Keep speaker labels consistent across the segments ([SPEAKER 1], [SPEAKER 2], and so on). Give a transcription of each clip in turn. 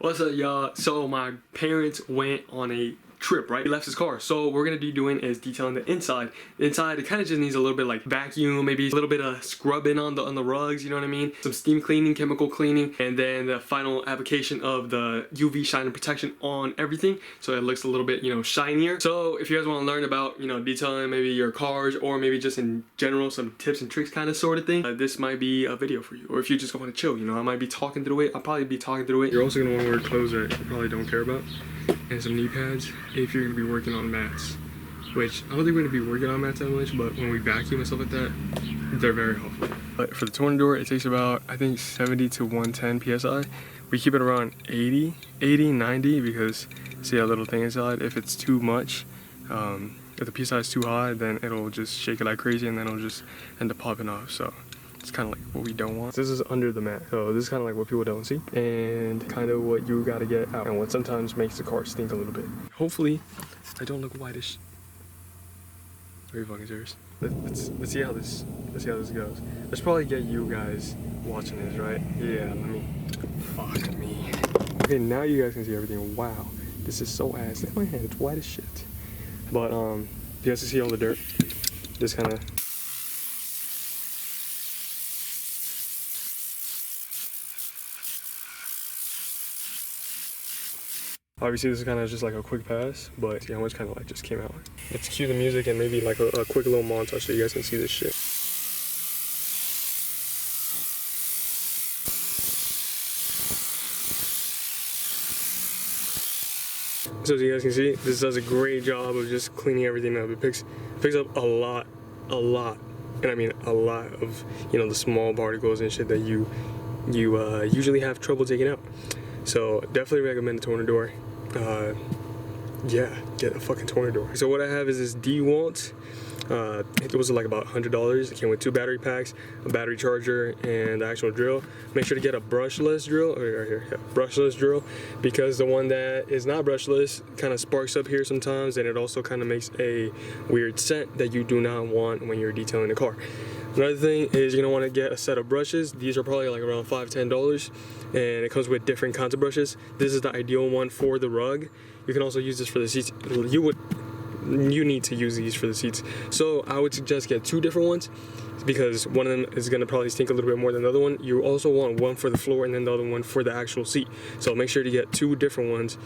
[SPEAKER 1] What's up, y'all? So my parents went on a trip, right? He left his car. So what we're gonna be doing is detailing the inside. The inside, it kind of just needs a little bit like vacuum, maybe a little bit of scrubbing on the rugs, you know what I mean? Some steam cleaning, chemical cleaning, and then the final application of the UV shine and protection on everything, so it looks a little bit, shinier. So if you guys want to learn about, detailing maybe your cars, or maybe just in general some tips and tricks kind of sort of thing, this might be a video for you. Or if you just want to chill, I might be talking through it. I'll probably be talking through it. You're also gonna want to wear clothes that you probably don't care about, and some knee pads if you're gonna be working on mats, which I don't think we're gonna be working on mats that much, but when we vacuum and stuff like that, they're very helpful. But for the Tornador, it takes about, I think, 70 to 110 psi. We keep it around 80, 90, because see that little thing inside? If it's too much, if the psi is too high, then it'll just shake it like crazy, and then it'll just end up popping off. So it's kind of like what we don't want. This is under the mat, so this is kind of like what people don't see, and kind of what you gotta get out, and what sometimes makes the car stink a little bit. Hopefully, I don't look whitish. Are you fucking serious? Let's see how this goes. Let's probably get you guys watching this, right? Yeah, fuck me. Okay, now you guys can see everything. Wow, this is so ass. Look at my hand, it's white as shit. But you guys can see all the dirt. Just kind of. Obviously this is kind of just like a quick pass, but see how much kind of like just came out. Let's cue the music and maybe like a quick little montage so you guys can see this shit. So as you guys can see, this does a great job of just cleaning everything up. It picks up a lot, and I mean a lot of, the small particles and shit that you usually have trouble taking out. So definitely recommend the Tornador. Yeah, get a fucking Tornador. So what I have is this DeWalt. It was like about $100. It came with 2 battery packs, a battery charger, and the actual drill. Make sure to get a brushless drill, right here, yeah, brushless drill, because the one that is not brushless kind of sparks up here sometimes, and it also kind of makes a weird scent that you do not want when you're detailing the car. Another thing is you're gonna want to get a set of brushes. These are probably like around $5–10, and it comes with different kinds of brushes. This is the ideal one for the rug. You can also use this for the seats. You need to use these for the seats. So I would suggest get 2 different ones, because one of them is gonna probably stink a little bit more than the other one. You also want one for the floor and then the other one for the actual seat. So make sure to get 2 different ones,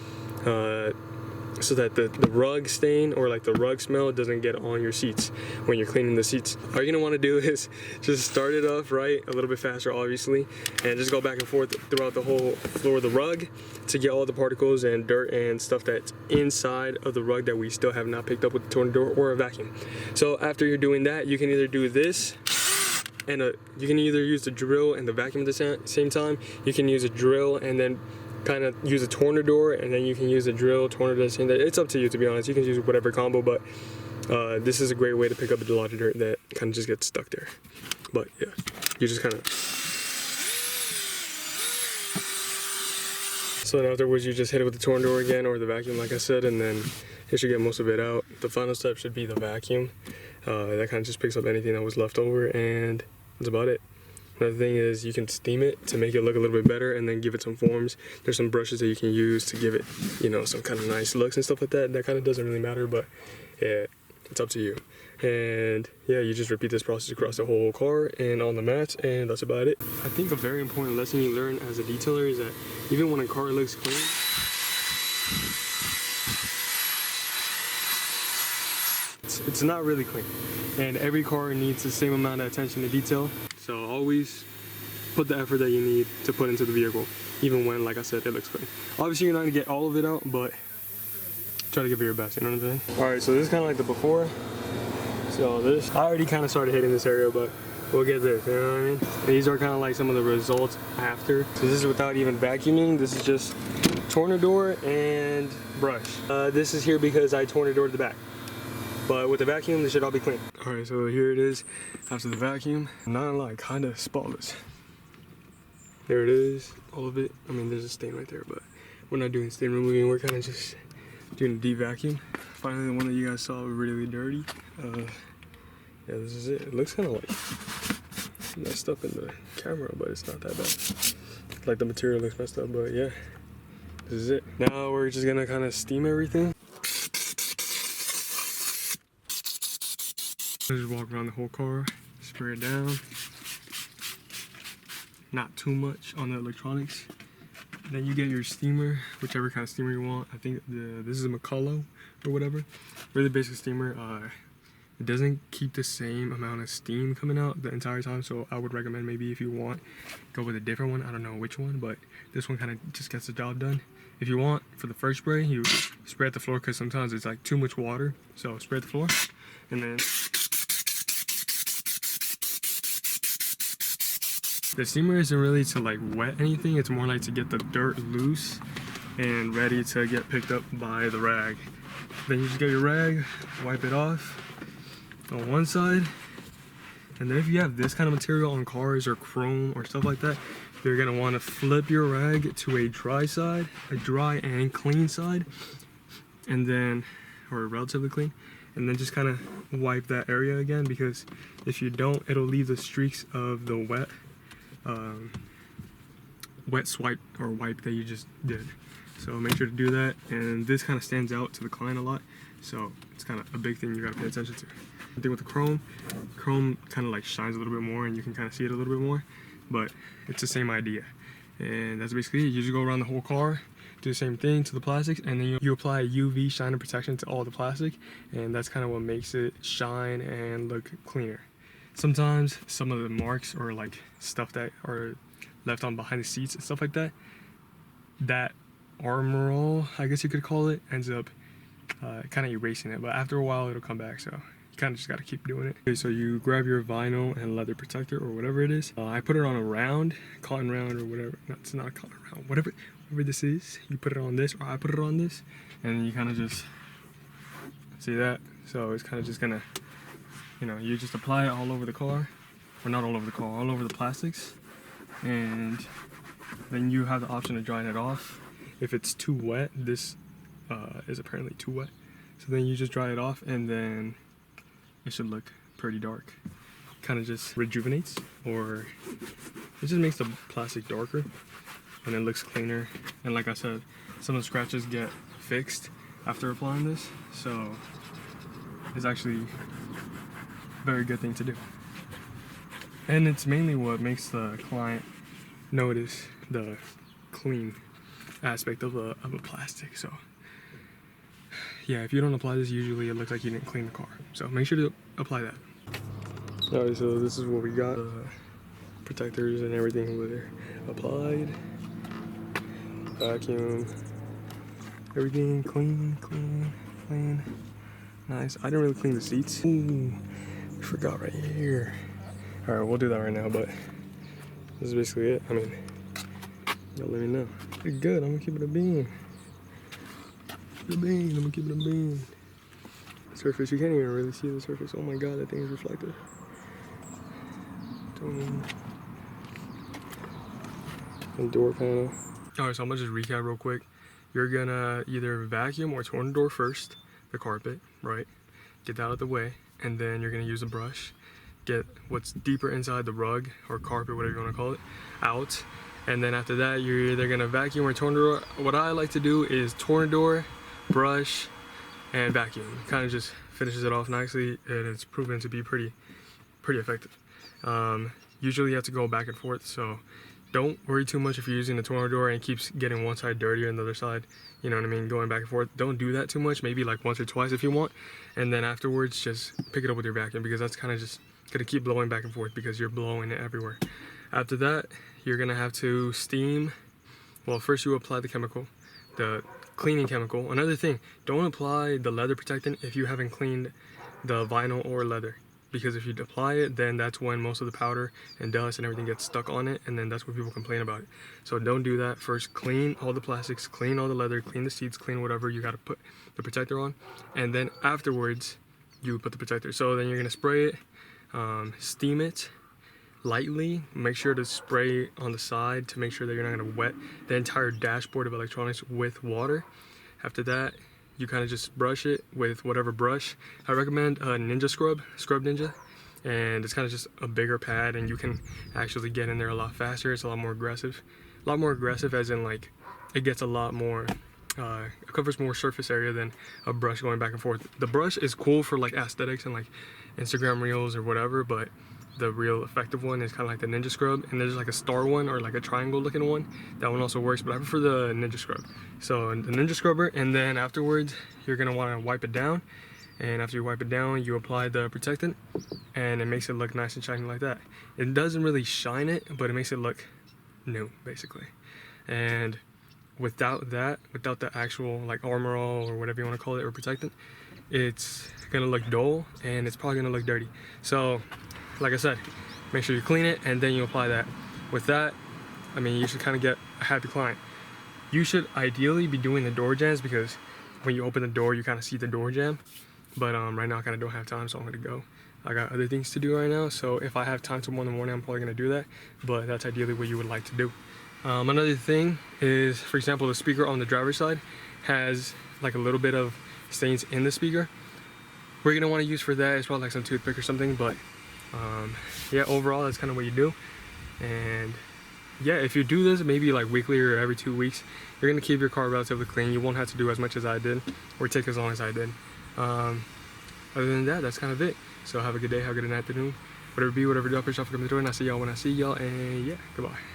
[SPEAKER 1] so that the rug stain or like the rug smell doesn't get on your seats when you're cleaning the seats. All you're gonna want to do is just start it off right, a little bit faster obviously, and just go back and forth throughout the whole floor of the rug to get all the particles and dirt and stuff that's inside of the rug that we still have not picked up with the Tornador or a vacuum. So after you're doing that, you can either do this, and you can either use the drill and the vacuum at the same time. You can use a drill and then kind of use a Tornador, and then you can use a drill, Tornador, the same thing. It's up to you, to be honest. You can use whatever combo, but this is a great way to pick up a lot of dirt that kind of just gets stuck there. But yeah, you just kind of. So afterwards, you just hit it with the Tornador again or the vacuum, like I said, and then it should get most of it out. The final step should be the vacuum. That kind of just picks up anything that was left over, and that's about it. Another thing is you can steam it to make it look a little bit better, and then give it some forms. There's some brushes that you can use to give it, some kind of nice looks and stuff like that. That kind of doesn't really matter, but yeah, it's up to you. And yeah, you just repeat this process across the whole car and on the mats, and that's about it. I think a very important lesson you learn as a detailer is that even when a car looks clean, it's not really clean, and every car needs the same amount of attention to detail. So always put the effort that you need to put into the vehicle, even when, like I said, it looks clean. Obviously you're not gonna get all of it out, but try to give it your best, you know what I'm saying? Alright, so this is kind of like the before. So this, I already kind of started hitting this area, but we'll get this, you know what I mean? These are kind of like some of the results after. So this is without even vacuuming. This is just Tornador and brush. This is here because I Tornadored the back. But with the vacuum, this should all be clean. Alright, so here it is after the vacuum. Not like kind of spotless. There it is, all of it. I mean, there's a stain right there, but we're not doing stain removing. We're kind of just doing a deep vacuum. Finally, the one that you guys saw was really dirty. Yeah, this is it. It looks kind of like messed up in the camera, but it's not that bad. Like the material looks messed up, but yeah. this is it. Now we're just gonna kind of steam everything. Just walk around the whole car, spray it down. Not too much on the electronics. Then you get your steamer, whichever kind of steamer you want. I think this is a McCulloch or whatever. Really basic steamer. It doesn't keep the same amount of steam coming out the entire time, so I would recommend maybe if you want, go with a different one. I don't know which one, but this one kind of just gets the job done. If you want, for the first spray, you spray at the floor because sometimes it's like too much water. So spray at the floor, and then the steamer isn't really to like wet anything. It's more like to get the dirt loose and ready to get picked up by the rag. Then you just get your rag, wipe it off on one side, and then if you have this kind of material on cars or chrome or stuff like that, you're gonna want to flip your rag to a dry side, a dry and clean side, and then, or relatively clean, and then just kind of wipe that area again, because if you don't, it'll leave the streaks of the wet swipe or wipe that you just did. So make sure to do that, and this kind of stands out to the client a lot, so it's kind of a big thing you gotta pay attention to. The thing with the chrome kind of like shines a little bit more and you can kind of see it a little bit more, but it's the same idea. And that's basically it. You just go around the whole car, do the same thing to the plastics, and then you apply UV shine and protection to all the plastic, and that's kind of what makes it shine and look cleaner. Sometimes some of the marks or like stuff that are left on behind the seats and stuff like that, that armor roll, I guess you could call it, ends up kind of erasing it, but after a while it'll come back, so you kind of just got to keep doing it. Okay, so you grab your vinyl and leather protector or whatever it is. I put it on a round, cotton round or whatever. No, it's not a cotton round, whatever this is. You put it on this, or I put it on this, and then you kind of just see that. So it's kind of just gonna, you know, you just apply it all over the car, or not all over the car, all over the plastics, and then you have the option of drying it off. If it's too wet, this is apparently too wet, so then you just dry it off, and then it should look pretty dark. Kind of just rejuvenates, or it just makes the plastic darker, and it looks cleaner. And like I said, some of the scratches get fixed after applying this, so it's actually a very good thing to do. And it's mainly what makes the client notice the clean aspect of a plastic. So yeah, if you don't apply this, usually it looks like you didn't clean the car. So make sure to apply that. Alright, so this is what we got. Protectors and everything were applied. Vacuum. Everything clean. Nice. I didn't really clean the seats. Ooh, I forgot right here. Alright, we'll do that right now, but this is basically it. I mean, y'all let me know. Pretty good. I'm gonna keep it a bean. I'm gonna keep it a bean. Surface, you can't even really see the surface. Oh my god, that thing is reflective. And door panel. Alright, so I'm gonna just recap real quick. You're gonna either vacuum or Tornador first, the carpet, right? Get that out of the way, and then you're gonna use a brush. Get what's deeper inside the rug or carpet, whatever you wanna call it, out. And then after that, you're either gonna vacuum or Tornador. What I like to do is Tornador, brush, and vacuum. Kind of just finishes it off nicely, and it's proven to be pretty effective. Usually you have to go back and forth, so don't worry too much if you're using the Tornador and it keeps getting one side dirtier and the other side, you know what I mean, going back and forth. Don't do that too much, maybe like once or twice if you want, and then afterwards just pick it up with your vacuum, because that's kind of just gonna keep blowing back and forth because you're blowing it everywhere. After that, you're gonna have to steam. Well, first you apply the chemical, the cleaning chemical. Another thing, don't apply the leather protectant if you haven't cleaned the vinyl or leather, because if you apply it, then that's when most of the powder and dust and everything gets stuck on it, and then that's when people complain about it. So don't do that. First, clean all the plastics, clean all the leather, clean the seats, clean whatever you got to put the protector on, and then afterwards you put the protector. So then you're gonna spray it, steam it lightly. Make sure to spray on the side to make sure that you're not gonna wet the entire dashboard of electronics with water. After that, you kind of just brush it with whatever brush. I recommend Ninja Scrub Ninja, and it's kind of just a bigger pad, and you can actually get in there a lot faster. It's a lot more aggressive as in like it gets a lot more, it covers more surface area than a brush going back and forth. The brush is cool for like aesthetics and like Instagram reels or whatever, but the real effective one is kind of like the Ninja Scrub, and there's like a star one or like a triangle looking one. That one also works, but I prefer the Ninja Scrub. So the Ninja Scrubber, and then afterwards you're gonna want to wipe it down, and after you wipe it down you apply the protectant, and it makes it look nice and shiny like that. It doesn't really shine it, but it makes it look new basically. And without that, without the actual like Armor All or whatever you want to call it, or protectant, it's gonna look dull and it's probably gonna look dirty. So like I said, make sure you clean it and then you apply that. With that, I mean, you should kind of get a happy client. You should ideally be doing the door jams, because when you open the door you kind of see the door jam, but right now I kind of don't have time, so I'm gonna go. I got other things to do right now, so if I have time tomorrow in the morning I'm probably gonna do that, but that's ideally what you would like to do. Another thing is, for example, the speaker on the driver's side has like a little bit of stains in the speaker. What you're gonna want to use for that is probably like some toothpick or something, but yeah, overall that's kind of what you do. And yeah, if you do this maybe like weekly or every 2 weeks, you're gonna keep your car relatively clean. You won't have to do as much as I did, or take as long as I did. Other than that, that's kind of it. So have a good day, have a good afternoon, whatever be, whatever do, I push off, come to the door, and I'll see y'all when I see y'all, and yeah, goodbye.